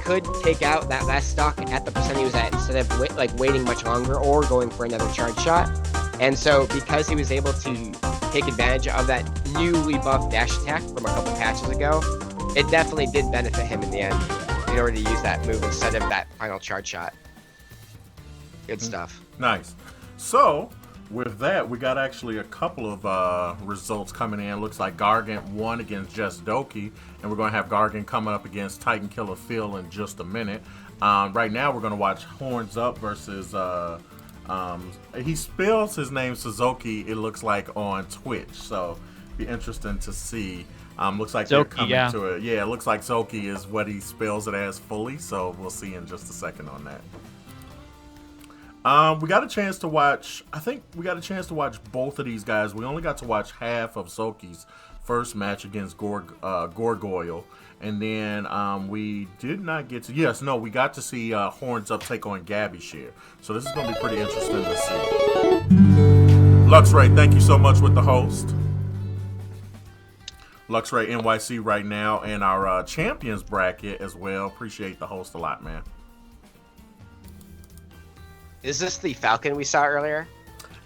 could take out that last stock at the percent he was at instead of waiting much longer or going for another charge shot. And so because he was able to take advantage of that newly buffed dash attack from a couple patches ago, it definitely did benefit him in the end in order to use that move instead of that final charge shot. Good stuff. Nice. So with that, we got actually a couple of results coming in. Looks like Gargant won against Just Doki, and we're going to have Gargant coming up against Titan Killer Phil in just a minute. Right now, we're going to watch Horns Up versus... he spells his name Suzuki, it looks like, on Twitch. So, be interesting to see. Looks like they're coming to it. Yeah, it looks like Szoke is what he spells it as fully. So, we'll see in just a second on that. We got a chance to watch, I think we got a chance to watch both of these guys. We only got to watch half of Soki's first match against Gorgoyle. And then we did not get to, we got to see Horns Up take on Gabby Share. So this is going to be pretty interesting to see. Luxray, thank you so much with the host. Luxray NYC right now, and our champions bracket as well. Appreciate the host a lot, man. Is this the Falcon we saw earlier?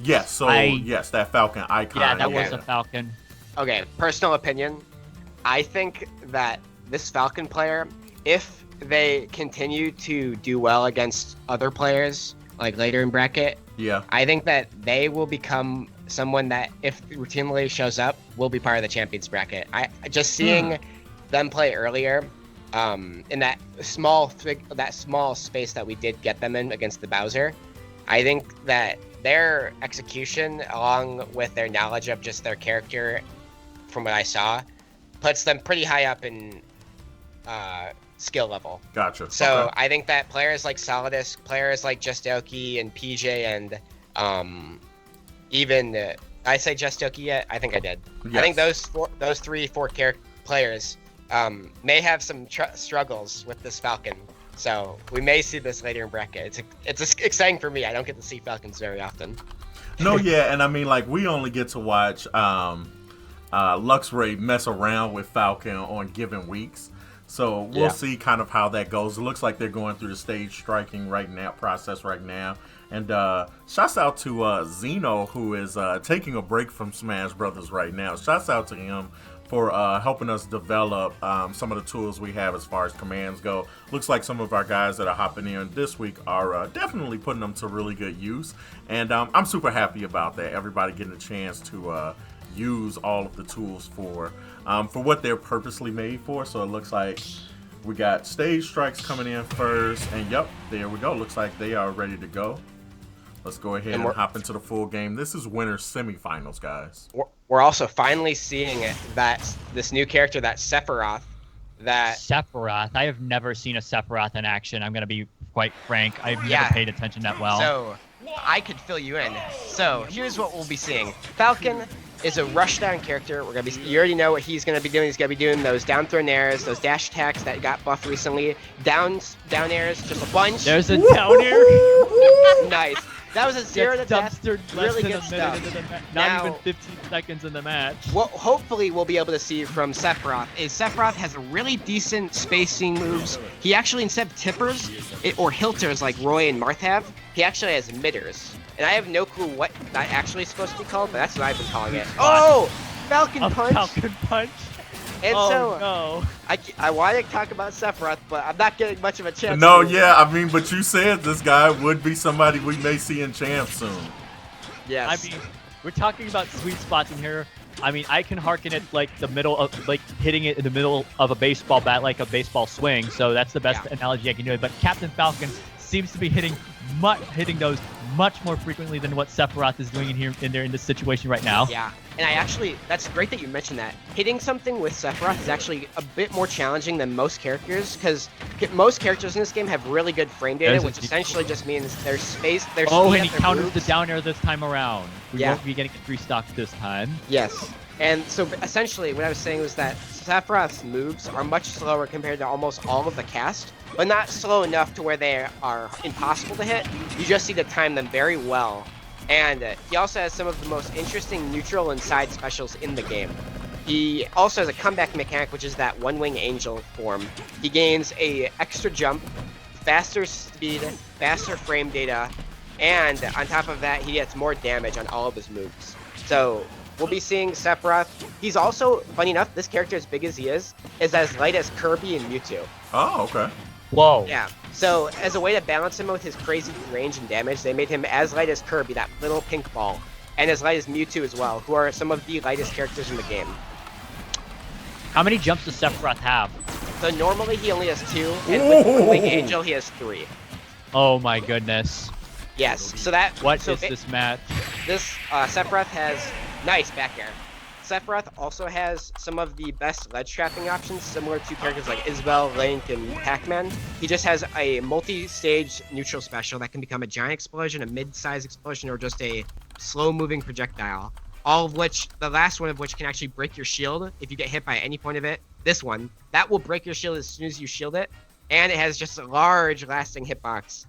Yes, yes, that Falcon icon. Yeah, that was a Falcon. Okay, personal opinion. I think that this Falcon player, if they continue to do well against other players, like later in bracket, I think that they will become someone that, if routinely shows up, will be part of the champions bracket. Just seeing them play earlier, in that small space that we did get them in against the Bowser, I think that their execution, along with their knowledge of just their character, from what I saw, puts them pretty high up in skill level. Gotcha. So okay. I think that players like Solidus, players like Justoki and PJ, and even I say Justoki yet? I think I did. Yes. I think those 3-4 players may have some struggles with this Falcon. So we may see this later in bracket. It's exciting for me. I don't get to see Falcons very often. No, yeah, and I mean, like, we only get to watch Luxray mess around with Falcon on given weeks. So we'll see kind of how that goes. It looks like they're going through the stage striking process right now. And shouts out to Zeno, who is taking a break from Smash Brothers right now. Shouts out to him for helping us develop some of the tools we have as far as commands go. Looks like some of our guys that are hopping in this week are definitely putting them to really good use. And I'm super happy about that. Everybody getting a chance to use all of the tools for what they're purposely made for. So it looks like we got stage strikes coming in first. And yep, there we go. Looks like they are ready to go. Let's go ahead and hop into the full game. This is winner semifinals, guys. We're also finally seeing this new character, that Sephiroth. Sephiroth. I have never seen a Sephiroth in action. I'm going to be quite frank. I've never paid attention that well. So I could fill you in. So here's what we'll be seeing. Falcon is a rushdown character. You already know what he's gonna be doing. He's gonna be doing those down throw airs, those dash attacks that got buffed recently. Down airs, just a bunch. There's a down air. Nice. That was a 0 to death. Really good stuff. Not even 15 seconds in the match. What hopefully we'll be able to see from Sephiroth is Sephiroth has really decent spacing moves. He actually, instead of tippers or hilters like Roy and Marth have, he actually has midders. And I have no clue what that actually is supposed to be called, but that's what I've been calling it. Oh! Falcon Punch! Falcon Punch! And no. I wanted to talk about Sephiroth, but I'm not getting much of a chance. No, yeah, I mean, but you said this guy would be somebody we may see in Champ soon. Yes. I mean, we're talking about sweet spots in here. I mean, I can harken it like the middle of, like, hitting it in the middle of a baseball bat, like a baseball swing. So that's the best analogy I can do. But Captain Falcon seems to be hitting those much more frequently than what Sephiroth is doing in this situation right now. Yeah, and that's great that you mentioned that. Hitting something with Sephiroth is actually a bit more challenging than most characters, because most characters in this game have really good frame data, which essentially just means there's space, there's and he counters the down air this time around. We won't be getting 3 stocks this time. Yes. And so essentially what I was saying was that Sephiroth's moves are much slower compared to almost all of the cast, but not slow enough to where they are impossible to hit. You just need to time them very well. And he also has some of the most interesting neutral and side specials in the game. He also has a comeback mechanic, which is that one-wing angel form. He gains a extra jump, faster speed, faster frame data, and on top of that, he gets more damage on all of his moves. So we'll be seeing Sephiroth. He's also, funny enough, this character, as big as he is as light as Kirby and Mewtwo. Oh, okay. Whoa. Yeah. So as a way to balance him with his crazy range and damage, they made him as light as Kirby, that little pink ball, and as light as Mewtwo as well, who are some of the lightest characters in the game. How many jumps does Sephiroth have? So normally he only has 2, and with One Wing Angel he has 3. Oh my goodness. Yes. So that. What is this match? This Sephiroth has nice back air. Sephiroth also has some of the best ledge trapping options, similar to characters like Isabelle, Link, and Pac-Man. He just has a multi-stage neutral special that can become a giant explosion, a mid-size explosion, or just a slow-moving projectile. All of which, the last one of which can actually break your shield if you get hit by any point of it. This one, that will break your shield as soon as you shield it. And it has just a large lasting hitbox.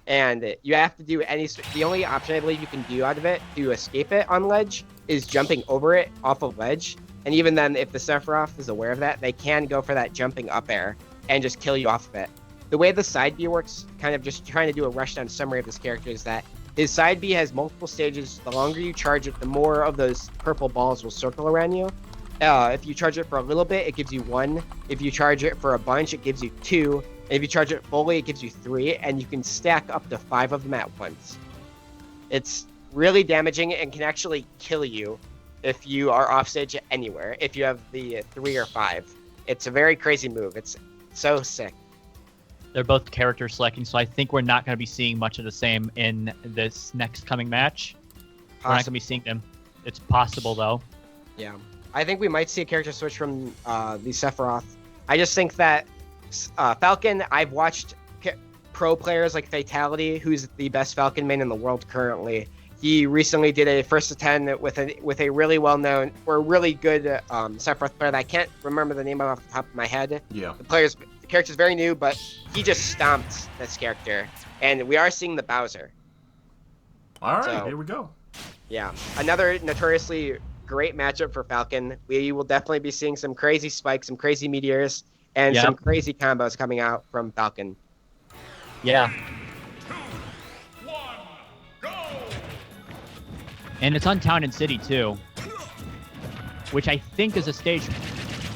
And you have to do the only option I believe you can do out of it to escape it on ledge is jumping over it off of ledge. And even then, if the Sephiroth is aware of that, they can go for that jumping up air and just kill you off of it. The way the side B works, kind of just trying to do a rushdown summary of this character, is that his side B has multiple stages. The longer you charge it, the more of those purple balls will circle around you. If you charge it for a little bit, it gives you 1. If you charge it for a bunch, it gives you 2. And if you charge it fully, it gives you 3. And you can stack up to 5 of them at once. It's really damaging and can actually kill you if you are offstage anywhere, if you have the 3 or 5. It's a very crazy move. It's so sick. They're both character selecting, so I think we're not going to be seeing much of the same in this next coming match. We're not going to be seeing them. It's possible, though. Yeah. I think we might see a character switch from the Sephiroth. I just think that Falcon, I've watched pro players like Fatality, who's the best Falcon main in the world currently. He recently did a first to 10 with a really well-known or really good Sephiroth player that I can't remember the name off the top of my head. Yeah. The character's very new, but he just stomped this character. And we are seeing the Bowser. All right, here we go. Yeah. Another notoriously great matchup for Falcon. We will definitely be seeing some crazy spikes, some crazy meteors, and some crazy combos coming out from Falcon. Yeah. And it's on Town and City, too. Which I think is a stage...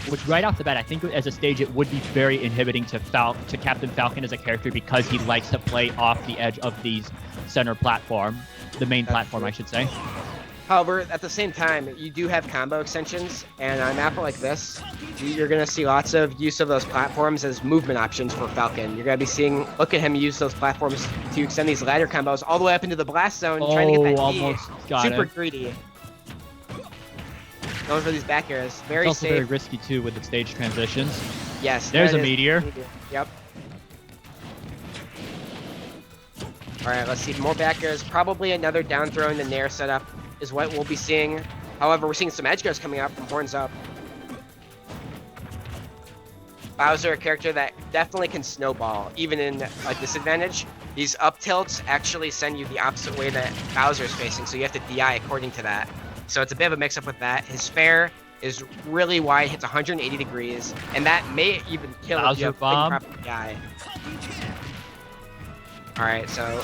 Which right off the bat, I think as a stage, it would be very inhibiting to Captain Falcon as a character because he likes to play off the edge of the center platform. The main platform, I should say. However, at the same time, you do have combo extensions, and on a map like this, you're going to see lots of use of those platforms as movement options for Falcon. You're going to be seeing, look at him use those platforms to extend these ladder combos all the way up into the blast zone, trying to get that almost got super it. greedy. Going for these back airs. Very it's also safe. very risky, too, with the stage transitions. Yes. There's a meteor. Yep. All right, let's see. More back airs. Probably another down throw in the Nair setup is what we'll be seeing. However, we're seeing some edge guards coming out from horns up. Bowser, a character that definitely can snowball, even in a disadvantage. These up tilts actually send you the opposite way that Bowser is facing, so you have to DI according to that. So it's a bit of a mix-up with that. His fair is really wide, hits 180 degrees, and that may even kill if you have proper DI. All right, so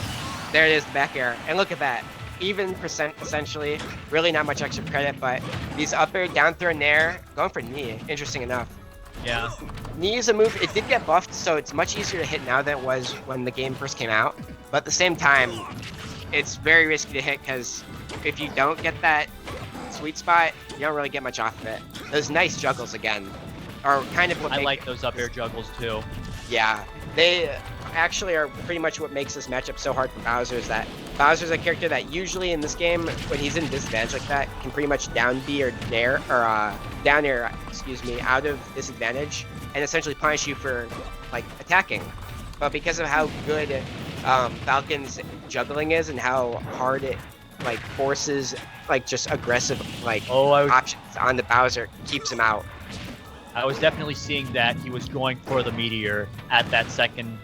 there it is, the back air. And look at that. Even percent, essentially. Really not much extra credit, but these up air, down throw, nair, going for knee. Interesting enough. Yeah. Knee is a move. It did get buffed, so it's much easier to hit now than it was when the game first came out. But at the same time, it's very risky to hit because if you don't get that sweet spot, you don't really get much off of it. Those nice juggles again are kind of what I like those up air juggles too. Yeah, they actually are pretty much what makes this matchup so hard for Bowser, is that Bowser's a character that usually in this game, when he's in disadvantage like that, can pretty much down B or nair, or down air, excuse me, out of disadvantage, and essentially punish you for, like, attacking. But because of how good Falcon's juggling is and how hard it, like, forces, like, just aggressive, like, options on the Bowser, keeps him out. I was definitely seeing that he was going for the meteor at that second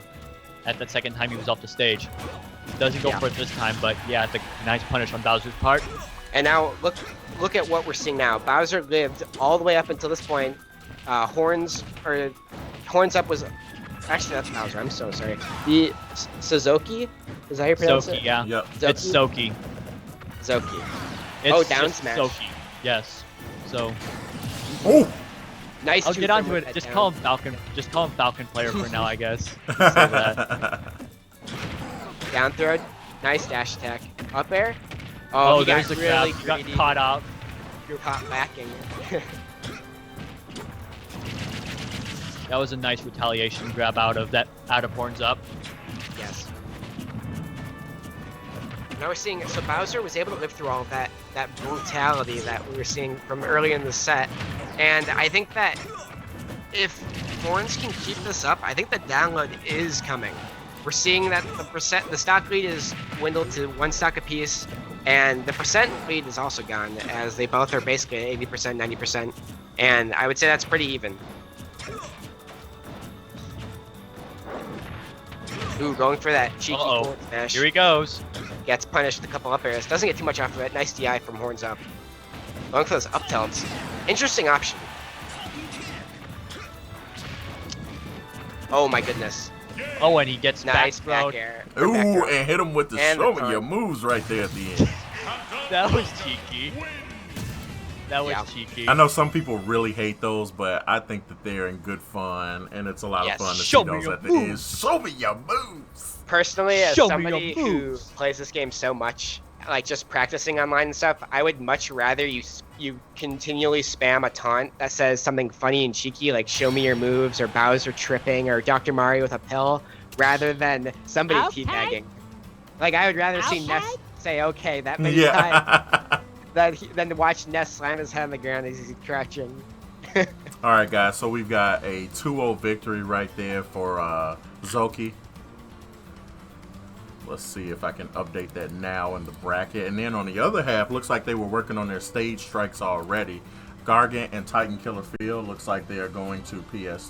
time he was off the stage. Doesn't go for it this time, but yeah, it's a nice punish on Bowser's part. And now look at what we're seeing now. Bowser lived all the way up until this point. Horns Up was actually that's Bowser. I'm so sorry. The Szoke, is that how you pronounce it? Yeah. Yep. It's Szoke. Szoke. It's down just smash. Szoke. Yes. So. Oh. Nice. I'll get onto it. Just call him Falcon. Just call him Falcon player for now, I guess. Say that. Down throw. Nice dash attack. Up air. Oh, he there's got the really grab. greedy. Got caught out. You're caught backing. That was a nice retaliation grab out of Horns Up. Yes. Now we're seeing, so Bowser was able to live through all of that brutality that we were seeing from early in the set. And I think that if Horns can keep this up, I think the download is coming. We're seeing that the stock lead is dwindled to 1 stock apiece, and the percent lead is also gone, as they both are basically 80%, 90%, and I would say that's pretty even. Ooh, going for that cheeky forward smash. Here he goes. Gets punished a couple up airs. Doesn't get too much off of it. Nice DI from Horns Up. Going for those up tilts. Interesting option. Oh my goodness. Oh, and he gets Nice back back air. Ooh, Back air. and hit him with the And show the me your taunt. moves right there at the end. That was cheeky. That was Yeah. cheeky. I know some people really hate those, but I think that they're in good fun, and it's a lot Yes. of fun to Show see me those your at the end. moves. Show me your moves. Personally, as Show me somebody your who moves. plays this game so much, like just practicing online and stuff, I would much rather you continually spam a taunt that says something funny and cheeky, like "Show me your moves" or Bowser tripping or Dr. Mario with a pill, rather than somebody teabagging. Like I would rather see Ness say "Okay" that many times than to watch Ness slam his head on the ground as he's crouching. All right, guys. So we've got a 2-0 victory right there for Szoke. Let's see if I can update that now in the bracket. And then on the other half, looks like they were working on their stage strikes already. Gargant and Titan Killer Field looks like they are going to PS2.